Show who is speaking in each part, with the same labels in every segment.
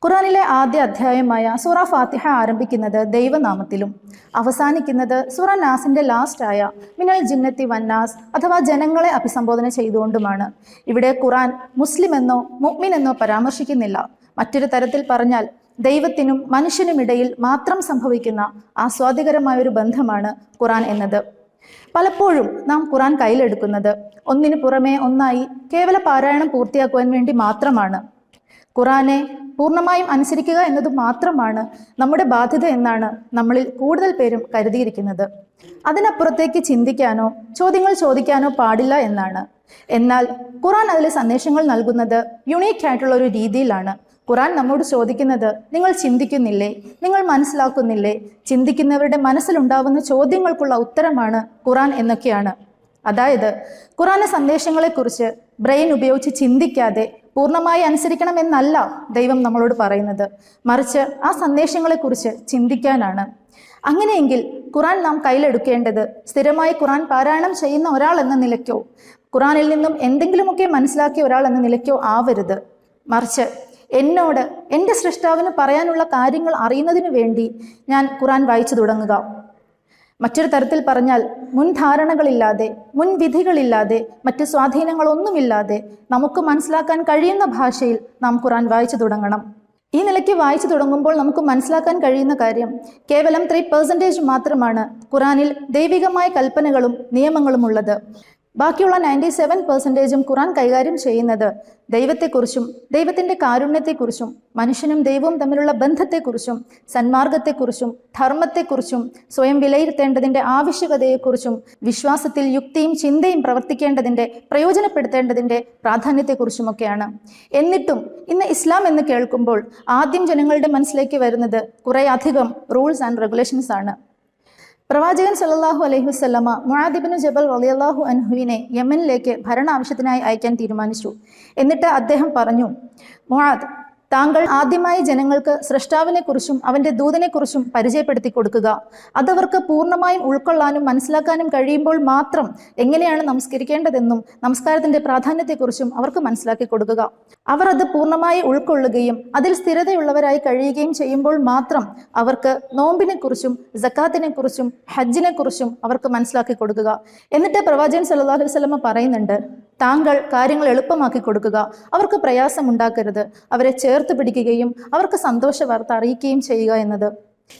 Speaker 1: ഖുറാനിലെ ആദ്യ അധ്യായമായ സൂറ ഫാത്തിഹ ആരംഭിക്കുന്നത് ദൈവനാമത്തിലും അവസാനിക്കുന്നത് സൂറ നാസിന്റെ ലാസ്റ്റായ മിനൽ ജിന്നത്തി വന്നാസ് അഥവാ ജനങ്ങളെ അഭിസംബോധന ചെയ്തുകൊണ്ടുമാണ്. ഇവിടെ ഖുറാൻ മുസ്ലിം എന്നോ മുഅ്മിൻ എന്നോ പരാമർശിക്കുന്നില്ല. മറ്റൊരു തരത്തിൽ പറഞ്ഞാൽ ദൈവത്തിനും മനുഷ്യനുമിടയിൽ മാത്രം സംഭവിക്കുന്ന ആസ്വാദികരമായൊരു ബന്ധമാണ് ഖുറാൻ എന്നത്. പലപ്പോഴും നാം ഖുറാൻ കയ്യിലെടുക്കുന്നത് ഒന്നിനു പുറമെ ഒന്നായി കേവല പാരായണം പൂർത്തിയാക്കുവാൻ വേണ്ടി മാത്രമാണ്. ഖുറാനെ പൂർണ്ണമായും അനുസരിക്കുക എന്നത് മാത്രമാണ് നമ്മുടെ ബാധ്യത എന്നാണ് നമ്മളിൽ കൂടുതൽ പേരും കരുതിയിരിക്കുന്നത്. അതിനപ്പുറത്തേക്ക് ചിന്തിക്കാനോ ചോദ്യങ്ങൾ ചോദിക്കാനോ പാടില്ല എന്നാണ്. എന്നാൽ ഖുറാൻ അതിലെ സന്ദേശങ്ങൾ നൽകുന്നത് യുണീക്ക് ആയിട്ടുള്ള ഒരു രീതിയിലാണ്. ഖുറാൻ നമ്മോട് ചോദിക്കുന്നത്, നിങ്ങൾ ചിന്തിക്കുന്നില്ലേ, നിങ്ങൾ മനസ്സിലാക്കുന്നില്ലേ? ചിന്തിക്കുന്നവരുടെ മനസ്സിലുണ്ടാവുന്ന ചോദ്യങ്ങൾക്കുള്ള ഉത്തരമാണ് ഖുറാൻ എന്നൊക്കെയാണ്. അതായത് ഖുറാന്റെ സന്ദേശങ്ങളെക്കുറിച്ച് ബ്രെയിൻ ഉപയോഗിച്ച് ചിന്തിക്കാതെ പൂർണ്ണമായി അനുസരിക്കണം എന്നല്ല ദൈവം നമ്മളോട് പറയുന്നത്, മറിച്ച് ആ സന്ദേശങ്ങളെക്കുറിച്ച് ചിന്തിക്കാനാണ്. അങ്ങനെയെങ്കിൽ ഖുറാൻ നാം കയ്യിലെടുക്കേണ്ടത് സ്ഥിരമായി ഖുറാൻ പാരായണം ചെയ്യുന്ന ഒരാൾ എന്ന നിലയ്ക്കോ ഖുറാനിൽ നിന്നും എന്തെങ്കിലുമൊക്കെ മനസ്സിലാക്കിയ ഒരാൾ എന്ന നിലയ്ക്കോ ആവരുത്. മറിച്ച് എന്നോട് എൻ്റെ സൃഷ്ടാവിന് പറയാനുള്ള കാര്യങ്ങൾ അറിയുന്നതിന് വേണ്ടി ഞാൻ ഖുറാൻ വായിച്ചു തുടങ്ങുക. മറ്റൊരു തരത്തിൽ പറഞ്ഞാൽ മുൻധാരണകളില്ലാതെ, മുൻവിധികളില്ലാതെ, മറ്റ് സ്വാധീനങ്ങളൊന്നുമില്ലാതെ നമുക്ക് മനസ്സിലാക്കാൻ കഴിയുന്ന ഭാഷയിൽ നാം ഖുറാൻ വായിച്ചു തുടങ്ങണം. ഈ നിലയ്ക്ക് വായിച്ചു തുടങ്ങുമ്പോൾ നമുക്ക് മനസ്സിലാക്കാൻ കഴിയുന്ന കാര്യം കേവലം 3% മാത്രമാണ് ഖുറാനിൽ ദൈവികമായ കൽപ്പനകളും നിയമങ്ങളും ഉള്ളത്. ബാക്കിയുള്ള 97%ഉം ഖുറാൻ കൈകാര്യം ചെയ്യുന്നത് ദൈവത്തെക്കുറിച്ചും ദൈവത്തിൻ്റെ കാരുണ്യത്തെക്കുറിച്ചും മനുഷ്യനും ദൈവവും തമ്മിലുള്ള ബന്ധത്തെക്കുറിച്ചും സന്മാർഗത്തെക്കുറിച്ചും ധർമ്മത്തെക്കുറിച്ചും സ്വയം വിലയിരുത്തേണ്ടതിൻ്റെ ആവശ്യകതയെക്കുറിച്ചും വിശ്വാസത്തിൽ യുക്തിയും ചിന്തയും പ്രവർത്തിക്കേണ്ടതിൻ്റെ പ്രയോജനപ്പെടുത്തേണ്ടതിൻ്റെ പ്രാധാന്യത്തെക്കുറിച്ചുമൊക്കെയാണ്. എന്നിട്ടും ഇന്ന് ഇസ്ലാം എന്ന് കേൾക്കുമ്പോൾ ആദ്യം ജനങ്ങളുടെ മനസ്സിലേക്ക് വരുന്നത് കുറേ അധികം റൂൾസ് ആൻഡ് റെഗുലേഷൻസ് ആണ്. പ്രവാചകൻ സല്ലല്ലാഹു അലൈഹി വസല്ലമ മുആദ് ഇബ്നു ജബൽ റളിയല്ലാഹു അൻഹുവിനെ യമനിലേക്ക് ഭരണ ആവശ്യത്തിനായി അയക്കാൻ തീരുമാനിച്ചു. എന്നിട്ട് അദ്ദേഹം പറഞ്ഞു, മുആദ്, താങ്കൾ ആദ്യമായി ജനങ്ങൾക്ക് സ്രഷ്ടാവിനെക്കുറിച്ചും അവൻ്റെ ദൂതനെക്കുറിച്ചും പരിചയപ്പെടുത്തി കൊടുക്കുക. അതവർക്ക് പൂർണ്ണമായും ഉൾക്കൊള്ളാനും മനസ്സിലാക്കാനും കഴിയുമ്പോൾ മാത്രം എങ്ങനെയാണ് നമസ്കരിക്കേണ്ടതെന്നും നമസ്കാരത്തിൻ്റെ പ്രാധാന്യത്തെക്കുറിച്ചും അവർക്ക് മനസ്സിലാക്കി കൊടുക്കുക. അവർ അത് പൂർണ്ണമായി ഉൾക്കൊള്ളുകയും അതിൽ സ്ഥിരതയുള്ളവരായി കഴിയുകയും ചെയ്യുമ്പോൾ മാത്രം അവർക്ക് നോമ്പിനെക്കുറിച്ചും സക്കാത്തിനെക്കുറിച്ചും ഹജ്ജിനെക്കുറിച്ചും അവർക്ക് മനസ്സിലാക്കി കൊടുക്കുക. എന്നിട്ട് പ്രവാചകൻ സല്ലല്ലാഹു അലൈഹി വസല്ലമ പറയുന്നുണ്ട്, താങ്കൾ കാര്യങ്ങൾ എളുപ്പമാക്കി കൊടുക്കുക, അവർക്ക് പ്രയാസമുണ്ടാക്കരുത്, അവരെ ചേർത്ത് പിടിക്കുകയും അവർക്ക് സന്തോഷ വാർത്ത അറിയിക്കുകയും ചെയ്യുക എന്നത്.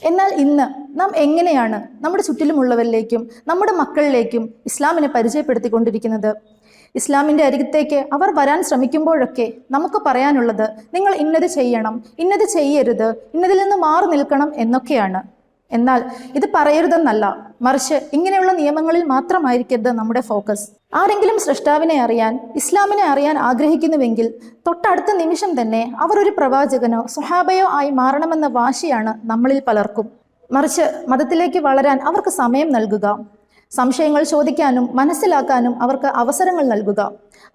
Speaker 1: എന്നാൽ ഇന്ന് നാം എങ്ങനെയാണ് നമ്മുടെ ചുറ്റിലുമുള്ളവരിലേക്കും നമ്മുടെ മക്കളിലേക്കും ഇസ്ലാമിനെ പരിചയപ്പെടുത്തിക്കൊണ്ടിരിക്കുന്നത്? ഇസ്ലാമിൻ്റെ അരികത്തേക്ക് അവർ വരാൻ ശ്രമിക്കുമ്പോഴൊക്കെ നമുക്ക് പറയാനുള്ളത്, നിങ്ങൾ ഇന്നത് ചെയ്യണം, ഇന്നത് ചെയ്യരുത്, ഇന്നതിൽ നിന്ന് മാറി നിൽക്കണം എന്നൊക്കെയാണ്. എന്നാൽ ഇത് പറയരുതെന്നല്ല, മറിച്ച് ഇങ്ങനെയുള്ള നിയമങ്ങളിൽ മാത്രമായിരിക്കരുത് നമ്മുടെ ഫോക്കസ്. ആരെങ്കിലും സൃഷ്ടാവിനെ അറിയാൻ, ഇസ്ലാമിനെ അറിയാൻ ആഗ്രഹിക്കുന്നുവെങ്കിൽ തൊട്ടടുത്ത നിമിഷം തന്നെ അവർ ഒരു പ്രവാചകനോ സ്വഹാബയോ ആയി മാറണമെന്ന വാശിയാണ് നമ്മളിൽ പലർക്കും. മറിച്ച് മതത്തിലേക്ക് വളരാൻ അവർക്ക് സമയം നൽകുക, സംശയങ്ങൾ ചോദിക്കാനും മനസ്സിലാക്കാനും അവർക്ക് അവസരങ്ങൾ നൽകുക.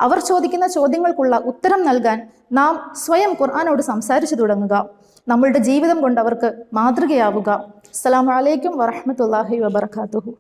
Speaker 1: അവർ ചോദിക്കുന്ന ചോദ്യങ്ങൾക്കുള്ള ഉത്തരം നൽകാൻ നാം സ്വയം ഖുർആനോട് സംസാരിച്ചു തുടങ്ങുക. നമ്മളുടെ ജീവിതം കൊണ്ട് അവർക്ക് മാതൃകയാവുക. അസ്സലാമു അലൈക്കും വറഹ്മത്തുള്ളാഹി വബറകാതുഹു.